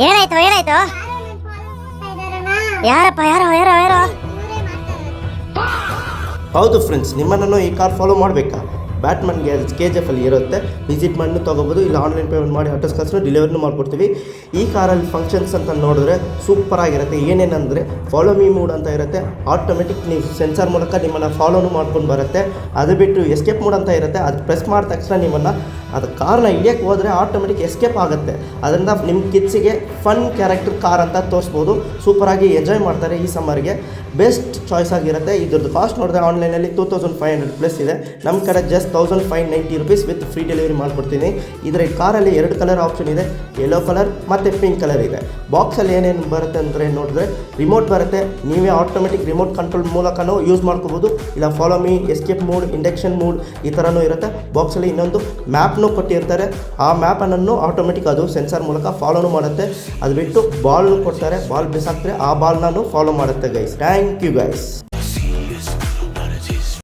ಏನಾಯ್ತು ಏನಾಯ್ತು? ಯಾರಪ್ಪ ಯಾರೋ ಯಾರೋ ಯಾರೋ? ಹೌದು ಫ್ರೆಂಡ್ಸ್, ನಿಮ್ಮನ್ನು ಈ ಕಾರ್ ಫಾಲೋ ಮಾಡಬೇಕಾ? ಬ್ಯಾಟ್ಮನ್ ಗ್ಯಾರೇಜ್ KGF ಅಲ್ಲಿ ಇರುತ್ತೆ. ವಿಸಿಟ್ ಮಾಡಿ ತೊಗೋಬೋದು, ಇಲ್ಲ ಆನ್ಲೈನ್ ಪೇಮೆಂಟ್ ಮಾಡಿ ಅಡ್ರೆಸ್ ಕಳಿಸ್ರು ಡೆಲಿವರಿನೂ ಮಾಡ್ಕೊಡ್ತೀವಿ. ಈ ಕಾರಲ್ಲಿ ಫಂಕ್ಷನ್ಸ್ ಅಂತ ನೋಡಿದ್ರೆ ಸೂಪರ್ ಆಗಿರುತ್ತೆ. ಏನೇನಂದರೆ ಫಾಲೋ ಮೀ ಮೂಡ್ ಅಂತ ಇರುತ್ತೆ. ಆಟೋಮೆಟಿಕ್ ನೀವು ಸೆನ್ಸರ್ ಮೂಲಕ ನಿಮ್ಮನ್ನು ಫಾಲೋನು ಮಾಡ್ಕೊಂಡು ಬರುತ್ತೆ. ಅದು ಬಿಟ್ಟು ಎಸ್ಕೇಪ್ ಮೂಡ್ ಅಂತ ಇರುತ್ತೆ. ಅದು ಪ್ರೆಸ್ ಮಾಡಿದ ತಕ್ಷಣ ನಿಮ್ಮನ್ನು ಅದು ಕಾರ್ನ ಹಿಡಿಯೋಕ್ಕೆ ಹೋದರೆ ಆಟೋಮೆಟಿಕ್ ಎಸ್ಕೇಪ್ ಆಗುತ್ತೆ. ಅದರಿಂದ ನಿಮ್ಮ ಕಿಡ್ಸಿಗೆ ಫನ್ ಕ್ಯಾರೆಕ್ಟರ್ ಕಾರ್ ಅಂತ ತೋರಿಸ್ಬೋದು. ಸೂಪರಾಗಿ ಎಂಜಾಯ್ ಮಾಡ್ತಾರೆ. ಈ ಸಮ್ಮರ್ಗೆ ಬೆಸ್ಟ್ ಚಾಯ್ಸ್ ಆಗಿರುತ್ತೆ. ಇದ್ರದ್ದು ಕಾಸ್ಟ್ ನೋಡಿದ್ರೆ ಆನ್ಲೈನಲ್ಲಿ 2500+ ಇದೆ. ನಮ್ಮ ಕಡೆ just 1590 rupees with free delivery ಮಾಡಿಕೊಡ್ತೀನಿ. ಇದರ ಕಾರಲ್ಲಿ 2 ಕಲರ್ ಆಪ್ಷನ್ ಇದೆ, ಯೆಲ್ಲೋ ಕಲರ್ ಮತ್ತು ಪಿಂಕ್ ಕಲರ್ ಇದೆ. ಬಾಕ್ಸಲ್ಲಿ ಏನೇನು ಬರುತ್ತೆ ಅಂದರೆ ನೋಡಿದ್ರೆ ರಿಮೋಟ್ ಬರುತ್ತೆ. ನೀವೇ ಆಟೋಮೆಟಿಕ್ ರಿಮೋಟ್ ಕಂಟ್ರೋಲ್ ಮೂಲಕನೂ ಯೂಸ್ ಮಾಡ್ಕೋಬೋದು, ಇಲ್ಲ follow me, escape mood, induction mood ಈ ಥರನೂ ಇರುತ್ತೆ. ಬಾಕ್ಸಲ್ಲಿ ಇನ್ನೊಂದು ಮ್ಯಾಪ್ನೂ ಕೊಟ್ಟಿರ್ತಾರೆ. ಆ ಮ್ಯಾಪನ್ನು ಆಟೋಮೆಟಿಕ್ ಅದು ಸೆನ್ಸರ್ ಮೂಲಕ ಫಾಲೋನು ಮಾಡುತ್ತೆ. ಅದು ಬಿಟ್ಟು ಬಾಲ್ನು ಕೊಡ್ತಾರೆ, ಬಾಲ್ ಬಿಸಾಕ್ತಾರೆ, ಆ ಬಾಲ್ನೂ ಫಾಲೋ ಮಾಡುತ್ತೆ ಗೈಸ್. Thank you guys.